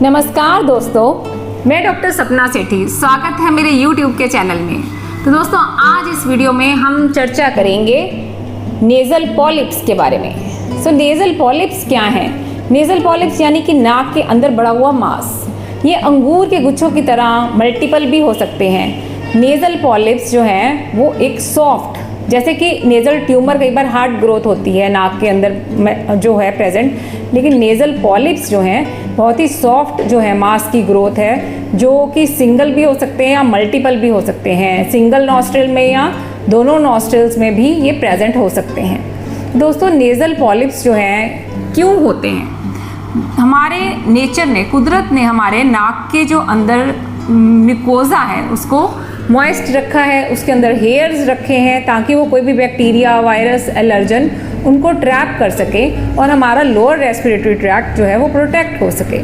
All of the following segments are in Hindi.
नमस्कार दोस्तों, मैं डॉक्टर सपना सेठी। स्वागत है मेरे YouTube के चैनल में। तो दोस्तों, आज इस वीडियो में हम चर्चा करेंगे नेज़ल पॉलिप्स के बारे में। नेज़ल पॉलिप्स क्या हैं? नेज़ल पॉलिप्स यानी कि नाक के अंदर बढ़ा हुआ मांस। ये अंगूर के गुच्छों की तरह मल्टीपल भी हो सकते हैं। नेज़ल पॉलिप्स जो हैं वो एक सॉफ्ट, जैसे कि नेज़ल ट्यूमर कई बार हार्ड ग्रोथ होती है नाक के अंदर जो है प्रेजेंट, लेकिन नेज़ल पॉलिप्स जो हैं बहुत ही सॉफ्ट जो है मांस की ग्रोथ है, जो कि सिंगल भी हो सकते हैं या मल्टीपल भी हो सकते हैं। सिंगल नॉस्ट्रिल में या दोनों नॉस्ट्रिल्स में भी ये प्रेजेंट हो सकते हैं। दोस्तों, नेज़ल पॉलिप्स जो हैं क्यों होते हैं? हमारे नेचर ने, कुदरत ने हमारे नाक के जो अंदर म्यूकोजा है उसको मॉइस्ट रखा है, उसके अंदर हेयर्स रखे हैं ताकि वो कोई भी बैक्टीरिया, वायरस, एलर्जन उनको ट्रैप कर सके और हमारा लोअर रेस्पिरेटरी ट्रैक्ट जो है वो प्रोटेक्ट हो सके।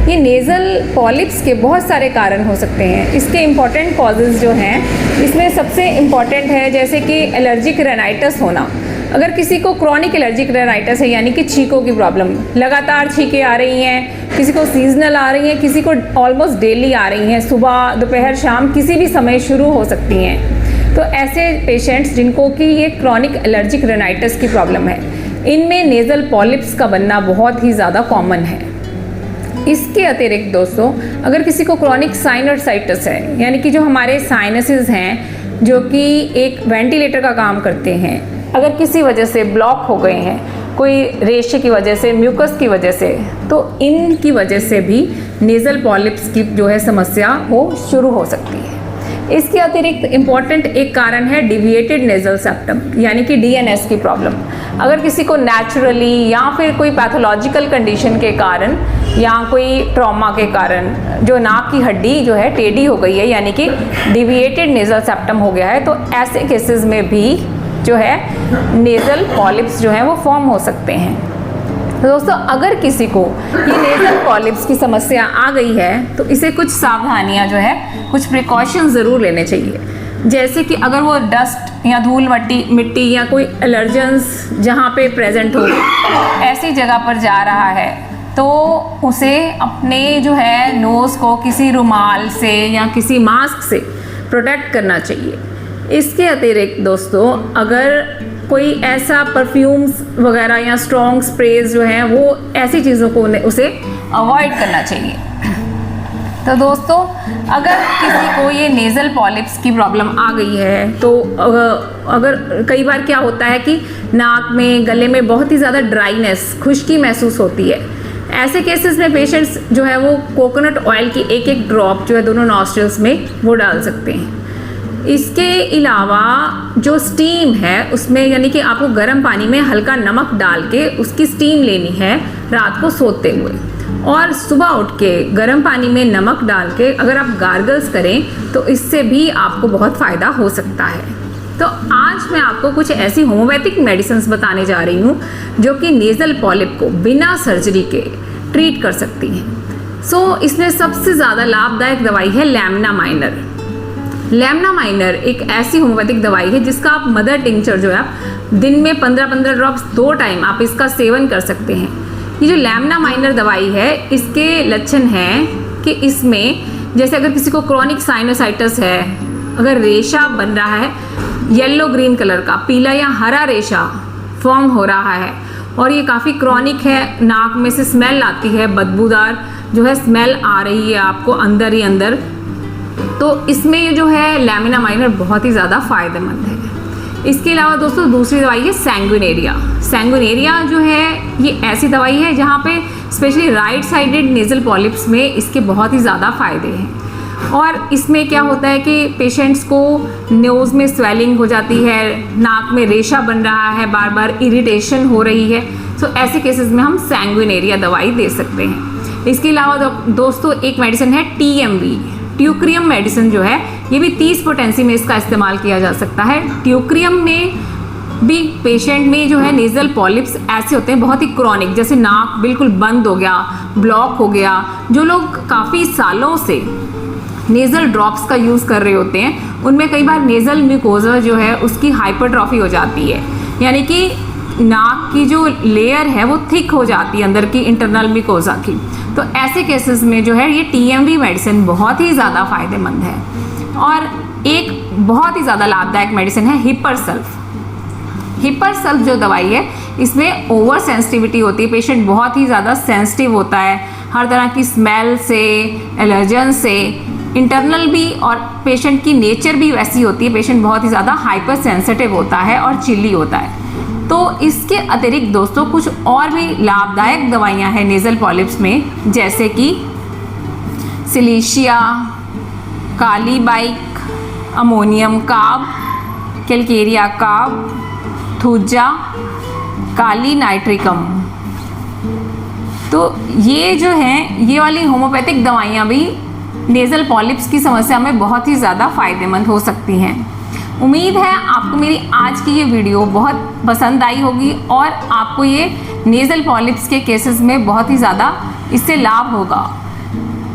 ये नेज़ल पॉलिप्स के बहुत सारे कारण हो सकते हैं। इसके इम्पॉर्टेंट कॉजेज़ जो हैं, इसमें सबसे इम्पॉर्टेंट है जैसे कि एलर्जिक रेनाइटिस होना। अगर किसी को क्रॉनिक एलर्जिक रेनाइटिस है यानी कि छींकों की प्रॉब्लम, लगातार छींकें आ रही हैं, किसी को सीजनल आ रही हैं, किसी को ऑलमोस्ट डेली आ रही हैं, सुबह दोपहर शाम किसी भी समय शुरू हो सकती हैं, तो ऐसे पेशेंट्स जिनको कि ये क्रॉनिक एलर्जिक रेनाइटिस की प्रॉब्लम है, इनमें नेज़ल पॉलिप्स का बनना बहुत ही ज़्यादा कॉमन है। इसके अतिरिक्त दोस्तों, अगर किसी को क्रॉनिक साइनसाइटिस है यानी कि जो हमारे साइनसेस हैं जो कि एक वेंटिलेटर का काम करते हैं, अगर किसी वजह से ब्लॉक हो गए हैं, कोई रेशे की वजह से, म्यूकस की वजह से, तो इनकी वजह से भी नेज़ल पॉलिप्स की जो है समस्या वो शुरू हो सकती है। इसके अतिरिक्त इम्पॉर्टेंट एक कारण है डिविएटेड नेज़ल सेप्टम यानी कि डीएनएस की प्रॉब्लम। अगर किसी को नेचुरली या फिर कोई पैथोलॉजिकल कंडीशन के कारण या कोई ट्रॉमा के कारण जो नाक की हड्डी जो है टेढ़ी हो गई है यानी कि डिविएटेड नेज़ल सेप्टम हो गया है, तो ऐसे केसेस में भी जो है नेज़ल पॉलिप्स जो है वो फॉर्म हो सकते हैं। तो दोस्तों, अगर किसी को ये नेज़ल पॉलिप्स की समस्या आ गई है तो इसे कुछ सावधानियां जो है, कुछ प्रिकॉशंस ज़रूर लेने चाहिए। जैसे कि अगर वो डस्ट या धूल मिट्टी या कोई एलर्जेंस जहाँ पे प्रेजेंट हो ऐसी जगह पर जा रहा है तो उसे अपने जो है नोज़ को किसी रुमाल से या किसी मास्क से प्रोटेक्ट करना चाहिए। इसके अतिरिक्त दोस्तों, अगर कोई ऐसा परफ्यूम्स वगैरह या स्ट्रॉन्ग स्प्रेज जो हैं वो ऐसी चीज़ों को उसे अवॉइड करना चाहिए। तो दोस्तों, अगर किसी को ये नेज़ल पॉलिप्स की प्रॉब्लम आ गई है तो अगर कई बार क्या होता है कि नाक में, गले में बहुत ही ज़्यादा ड्राइनेस, खुश्की महसूस होती है। ऐसे केसेस में पेशेंट्स जो है वो कोकोनट ऑयल की एक एक ड्रॉप जो है दोनों नॉस्ट्रिल्स में वो डाल सकते हैं। इसके अलावा जो स्टीम है उसमें यानी कि आपको गर्म पानी में हल्का नमक डाल के उसकी स्टीम लेनी है रात को सोते हुए, और सुबह उठ के गर्म पानी में नमक डाल के अगर आप गार्गल्स करें तो इससे भी आपको बहुत फ़ायदा हो सकता है। तो आज मैं आपको कुछ ऐसी होम्योपैथिक मेडिसिन्स बताने जा रही हूँ जो कि नेज़ल पॉलिप को बिना सर्जरी के ट्रीट कर सकती हैं। इसमें सबसे ज़्यादा लाभदायक दवाई है लैमिना माइनर। लैमिना माइनर एक ऐसी होम्योपैथिक दवाई है जिसका आप मदर टिंचर जो है आप दिन में 15-15 ड्रॉप्स 2 टाइम आप इसका सेवन कर सकते हैं। ये जो लैमिना माइनर दवाई है, इसके लक्षण हैं कि इसमें जैसे अगर किसी को क्रॉनिक साइनसाइटिस है, अगर रेशा बन रहा है येलो ग्रीन कलर का, पीला या हरा रेशा फॉर्म हो रहा है और ये काफ़ी क्रॉनिक है, नाक में से स्मेल आती है, बदबूदार जो है स्मेल आ रही है आपको अंदर ही अंदर, तो इसमें ये जो है लैमिना माइनर बहुत ही ज़्यादा फ़ायदेमंद है। इसके अलावा दोस्तों दूसरी दवाई है सैंगुइनेरिया। सैंगुइनेरिया जो है ये ऐसी दवाई है जहाँ पे specially right sided nasal polyps में इसके बहुत ही ज़्यादा फ़ायदे हैं। और इसमें क्या होता है कि पेशेंट्स को नोज़ में स्वेलिंग हो जाती है, नाक में रेशा बन रहा है, बार बार इरिटेशन हो रही है, तो ऐसे केसेस में हम सैंगुइनेरिया दवाई दे सकते हैं। इसके अलावा दोस्तों एक मेडिसिन है TMV, ट्यूक्रियम मेडिसिन जो है, ये भी 30 पोटेंसी में इसका इस्तेमाल किया जा सकता है। ट्यूक्रियम में भी पेशेंट में जो है नेज़ल पॉलिप्स ऐसे होते हैं बहुत ही क्रॉनिक, जैसे नाक बिल्कुल बंद हो गया, ब्लॉक हो गया, जो लोग काफ़ी सालों से नेज़ल ड्रॉप्स का यूज़ कर रहे होते हैं उनमें कई बार नेज़ल म्यूकोजा जो है उसकी हाइपरट्रॉफी हो जाती है, यानी कि नाक की जो लेयर है वो थिक हो जाती है अंदर की इंटरनल म्यूकोसा की। तो ऐसे केसेस में जो है ये टीएमवी मेडिसिन बहुत ही ज़्यादा फायदेमंद है। और एक बहुत ही ज़्यादा लाभदायक मेडिसिन है हिपर सल्फ जो दवाई है, इसमें ओवर सेंसिटिविटी होती है, पेशेंट बहुत ही ज़्यादा सेंसिटिव होता है हर तरह की स्मेल से, एलर्जन से, इंटरनल भी, और पेशेंट की नेचर भी वैसी होती है, पेशेंट बहुत ही ज़्यादा हाइपर सेंसिटिव होता है और चिल्ली होता है। तो इसके अतिरिक्त दोस्तों कुछ और भी लाभदायक दवाइयाँ हैं नेज़ल पॉलिप्स में, जैसे कि सिलीशिया, काली बाइक, अमोनियम काब, कैलकेरिया काब, थूजा, काली नाइट्रिकम। तो ये जो हैं, ये वाली होम्योपैथिक दवाइयाँ भी नेज़ल पॉलिप्स की समस्या में बहुत ही ज़्यादा फायदेमंद हो सकती हैं। उम्मीद है आपको मेरी आज की ये वीडियो बहुत पसंद आई होगी और आपको ये नेज़ल पॉलिप्स के केसेस में बहुत ही ज़्यादा इससे लाभ होगा।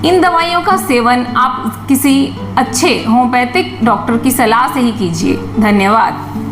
इन दवाइयों का सेवन आप किसी अच्छे होम्योपैथिक डॉक्टर की सलाह से ही कीजिए। धन्यवाद।